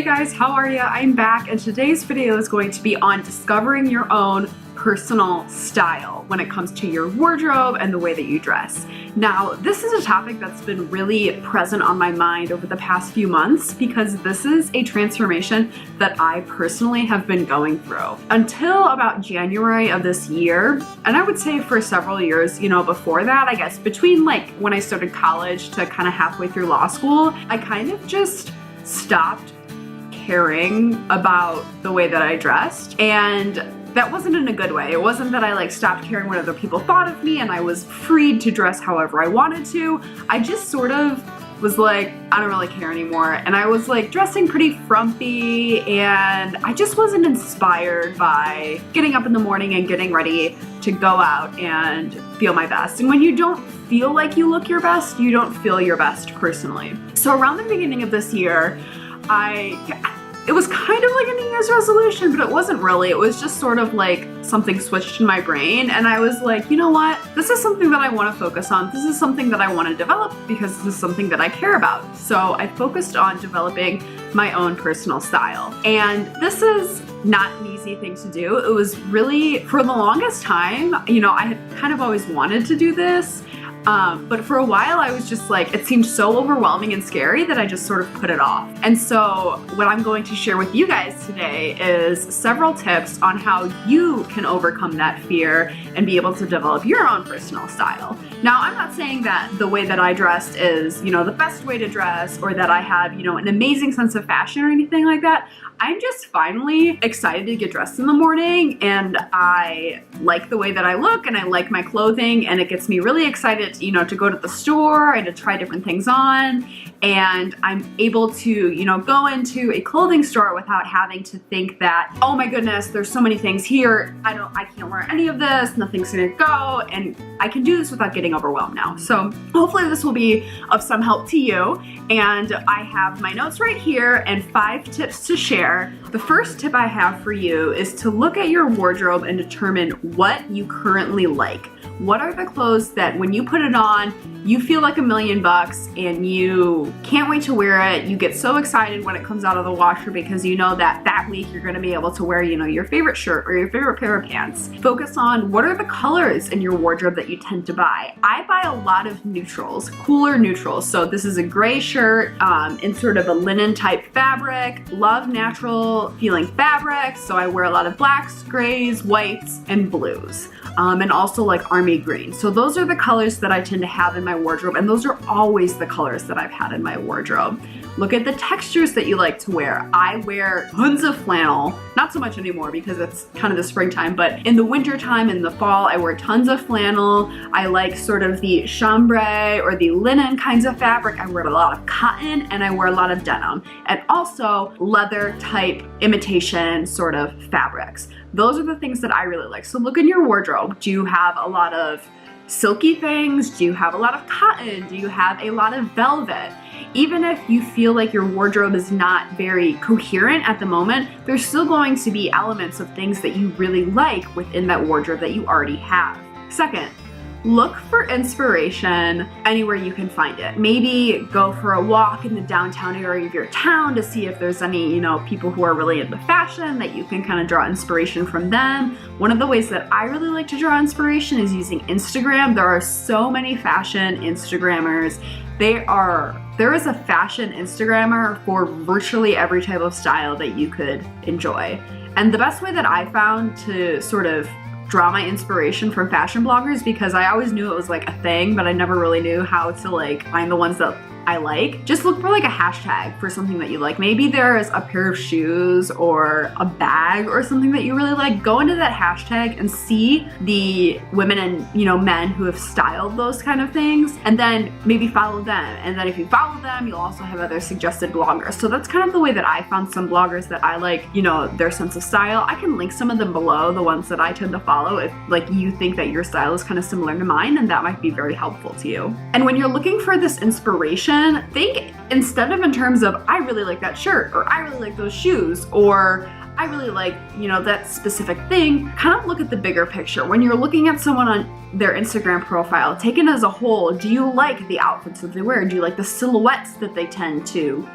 Hey guys, how are ya? I'm back, and today's video is going to be on discovering your own personal style when it comes to your wardrobe and the way that you dress. Now, this is a topic that's been really present on my mind over the past few months because this is a transformation that I personally have been going through. Until about January of this year, and I would say for several years, before that, I guess between like when I started college to kind of halfway through law school, I kind of just stopped caring about the way that I dressed, and that wasn't in a good way. It wasn't that I stopped caring what other people thought of me and I was freed to dress however I wanted to. I just sort of was like, I don't really care anymore, and I was dressing pretty frumpy, and I just wasn't inspired by getting up in the morning and getting ready to go out and feel my best. And when you don't feel like you look your best, you don't feel your best personally. So around the beginning of this year, it was kind of like a New Year's resolution, but it wasn't really. It was just sort of like something switched in my brain, and I was like, you know what? This is something that I want to focus on. This is something that I want to develop because this is something that I care about. So I focused on developing my own personal style. And this is not an easy thing to do. It was really, for the longest time, I had kind of always wanted to do this. But for a while I was just it seemed so overwhelming and scary that I just sort of put it off. And so what I'm going to share with you guys today is several tips on how you can overcome that fear and be able to develop your own personal style. Now, I'm not saying that the way that I dressed is, the best way to dress, or that I have, an amazing sense of fashion or anything like that. I'm just finally excited to get dressed in the morning, and I like the way that I look, and I like my clothing, and it gets me really excited, to go to the store and to try different things on. And I'm able to, go into a clothing store without having to think that, oh my goodness, there's so many things here. I can't wear any of this. Nothing's gonna go. And I can do this without getting overwhelmed now. So hopefully this will be of some help to you. And I have my notes right here and 5 tips to share. The first tip I have for you is to look at your wardrobe and determine what you currently like. What are the clothes that when you put it on, you feel like $1,000,000 and you can't wait to wear it? You get so excited when it comes out of the washer because you know that that week you're gonna be able to wear, your favorite shirt or your favorite pair of pants. Focus on what are the colors in your wardrobe that you tend to buy. I buy a lot of neutrals, cooler neutrals. So this is a gray shirt in sort of a linen type fabric. Love natural feeling fabrics. So I wear a lot of blacks, grays, whites, and blues. And also army green. So those are the colors that I tend to have in my wardrobe, and those are always the colors that I've had in my wardrobe. Look at the textures that you like to wear. I wear tons of flannel, not so much anymore because it's kind of the springtime, but in the winter time, in the fall, I wear tons of flannel. I like sort of the chambray or the linen kinds of fabric. I wear a lot of cotton, and I wear a lot of denim, and also leather type imitation sort of fabrics. Those are the things that I really like. So look in your wardrobe. Do you have a lot of silky things? Do you have a lot of cotton? Do you have a lot of velvet? Even if you feel like your wardrobe is not very coherent at the moment, there's still going to be elements of things that you really like within that wardrobe that you already have. Second, look for inspiration anywhere you can find it. Maybe go for a walk in the downtown area of your town to see if there's any, people who are really into fashion that you can kind of draw inspiration from them. One of the ways that I really like to draw inspiration is using Instagram. There are so many fashion Instagrammers. There is a fashion Instagrammer for virtually every type of style that you could enjoy. And the best way that I found to sort of draw my inspiration from fashion bloggers, because I always knew it was a thing, but I never really knew how to find the ones that I like. Just look for a hashtag for something that you like. Maybe there is a pair of shoes or a bag or something that you really like. Go into that hashtag and see the women and men who have styled those kind of things, and then maybe follow them. And then if you follow them, you'll also have other suggested bloggers. So that's kind of the way that I found some bloggers that I like, their sense of style. I can link some of them below, the ones that I tend to follow, if you think that your style is kind of similar to mine, and that might be very helpful to you. And when you're looking for this inspiration, think instead of in terms of, I really like that shirt, or I really like those shoes, or I really like, that specific thing, kind of look at the bigger picture. When you're looking at someone on their Instagram profile, taken as a whole, do you like the outfits that they wear? Do you like the silhouettes that they tend to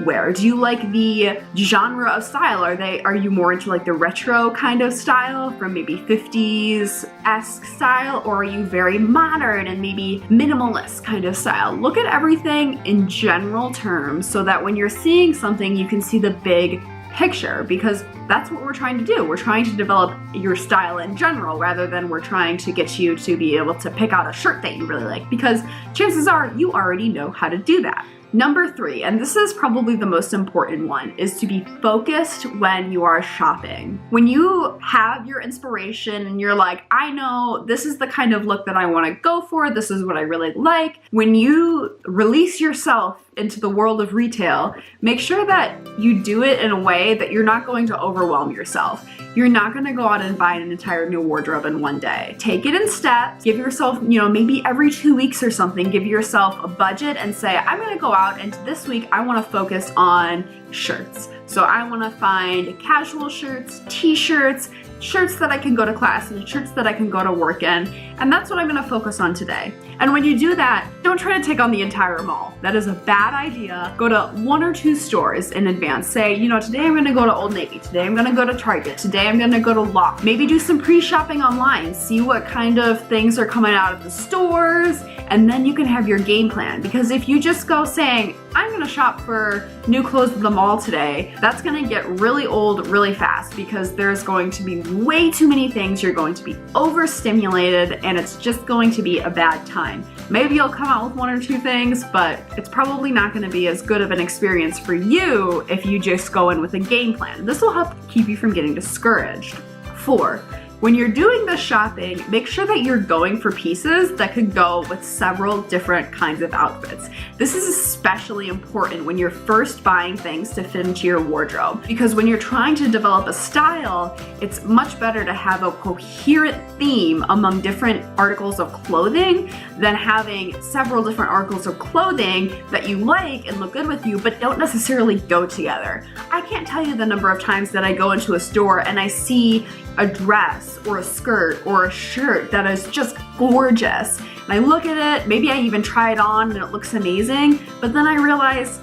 wear? Do you like the genre of style? Are you more into like the retro kind of style from maybe 50s-esque style, or are you very modern and maybe minimalist kind of style? Look at everything in general terms so that when you're seeing something, you can see the big picture, because that's what we're trying to do. We're trying to develop your style in general rather than we're trying to get you to be able to pick out a shirt that you really like, because chances are you already know how to do that. Number 3, and this is probably the most important one, is to be focused when you are shopping. When you have your inspiration and you're like, I know this is the kind of look that I want to go for, this is what I really like. When you release yourself into the world of retail, make sure that you do it in a way that you're not going to overwhelm yourself. You're not going to go out and buy an entire new wardrobe in one day. Take it in steps. Give yourself, maybe every 2 weeks or something, give yourself a budget and say, I'm going to go out and this week I want to focus on shirts. So I want to find casual shirts, t-shirts, shirts that I can go to class and shirts that I can go to work in. And that's what I'm going to focus on today. And when you do that, don't try to take on the entire mall. That is a bad idea. Go to 1 or 2 stores in advance. Say, today I'm going to go to Old Navy. Today I'm going to go to Target. Today I'm going to go to Loft. Maybe do some pre-shopping online. See what kind of things are coming out of the stores. And then you can have your game plan. Because if you just go saying, I'm going to shop for new clothes at the mall today, that's going to get really old really fast, because there's going to be way too many things. You're going to be overstimulated and it's just going to be a bad time. Maybe you'll come out with 1 or 2 things, but it's probably not going to be as good of an experience for you if you just go in with a game plan. This will help keep you from getting discouraged. 4, when you're doing the shopping, make sure that you're going for pieces that could go with several different kinds of outfits. This is especially important when you're first buying things to fit into your wardrobe, because when you're trying to develop a style, it's much better to have a coherent theme among different articles of clothing than having several different articles of clothing that you like and look good with you, but don't necessarily go together. I can't tell you the number of times that I go into a store and I see a dress or a skirt or a shirt that is just gorgeous. And I look at it, maybe I even try it on and it looks amazing, but then I realize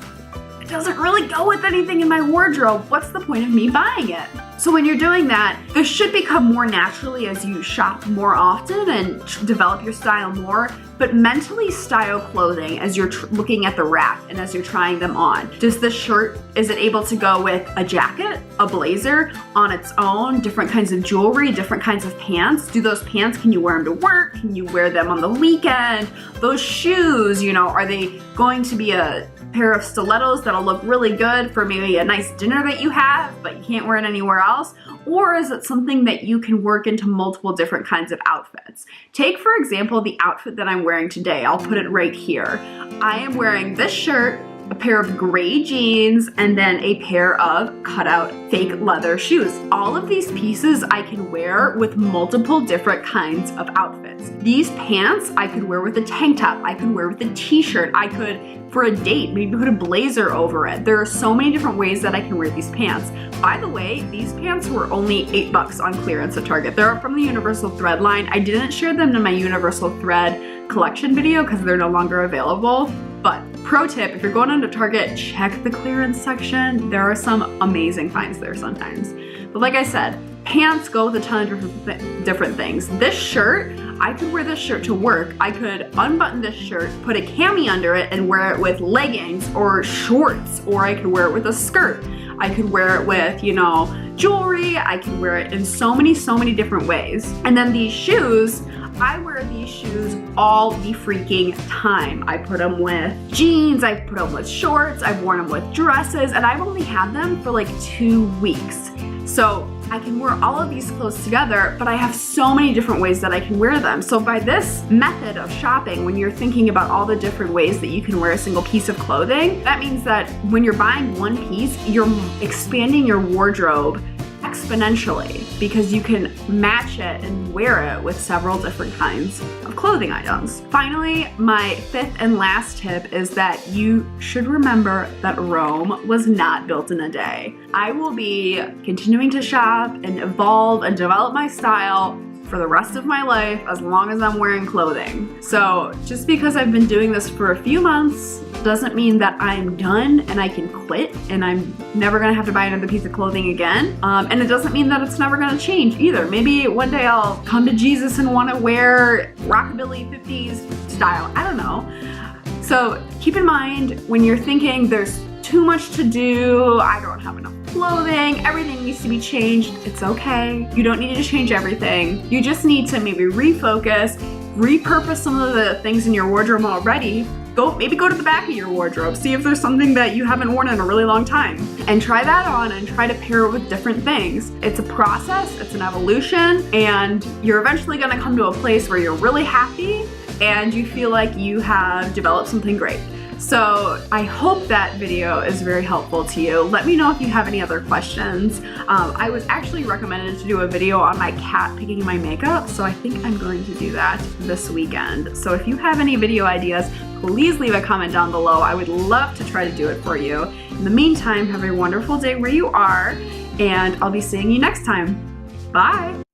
it doesn't really go with anything in my wardrobe. What's the point of me buying it? So when you're doing that, this should become more naturally as you shop more often and develop your style more, but mentally style clothing as you're looking at the rack and as you're trying them on. Does this shirt, is it able to go with a jacket, a blazer on its own, different kinds of jewelry, different kinds of pants? Do those pants, can you wear them to work? Can you wear them on the weekend? Those shoes, are they going to be a pair of stilettos that'll look really good for maybe a nice dinner that you have, but you can't wear it anywhere else? Or is it something that you can work into multiple different kinds of outfits? Take, for example, the outfit that I'm wearing today. I'll put it right here. I am wearing this shirt, a pair of gray jeans, and then a pair of cutout fake leather shoes. All of these pieces I can wear with multiple different kinds of outfits. These pants I could wear with a tank top. I could wear with a t-shirt. I could, for a date, maybe put a blazer over it. There are so many different ways that I can wear these pants. By the way, these pants were only $8 on clearance at Target. They're from the Universal Thread line. I didn't share them in my Universal Thread collection video because they're no longer available. But pro tip, if you're going into Target, check the clearance section. There are some amazing finds there sometimes. But like I said, pants go with a ton of different things. This shirt, I could wear this shirt to work. I could unbutton this shirt, put a cami under it, and wear it with leggings or shorts, or I could wear it with a skirt. I could wear it with, jewelry. I can wear it in so many different ways. And then these shoes, I wear these shoes all the freaking time. I put them with jeans, I put them with shorts, I've worn them with dresses, and I've only had them for like 2 weeks. So I can wear all of these clothes together, but I have so many different ways that I can wear them. So by this method of shopping, when you're thinking about all the different ways that you can wear a single piece of clothing, that means that when you're buying one piece, you're expanding your wardrobe exponentially, because you can match it and wear it with several different kinds of clothing items. Finally, my 5th and last tip is that you should remember that Rome was not built in a day. I will be continuing to shop and evolve and develop my style for the rest of my life as long as I'm wearing clothing. So just because I've been doing this for a few months doesn't mean that I'm done and I can quit and I'm never gonna have to buy another piece of clothing again. And it doesn't mean that it's never gonna change either. Maybe one day I'll come to Jesus and wanna wear rockabilly 50s style. I don't know. So keep in mind when you're thinking there's too much to do, I don't have enough clothing, everything needs to be changed, it's okay. You don't need to change everything. You just need to maybe refocus, repurpose some of the things in your wardrobe already. Maybe go to the back of your wardrobe, see if there's something that you haven't worn in a really long time, and try that on and try to pair it with different things. It's a process, it's an evolution, and you're eventually gonna come to a place where you're really happy and you feel like you have developed something great. So I hope that video is very helpful to you. Let me know if you have any other questions. I was actually recommended to do a video on my cat picking my makeup, so I think I'm going to do that this weekend. So if you have any video ideas, please leave a comment down below. I would love to try to do it for you. In the meantime, have a wonderful day where you are, and I'll be seeing you next time. Bye!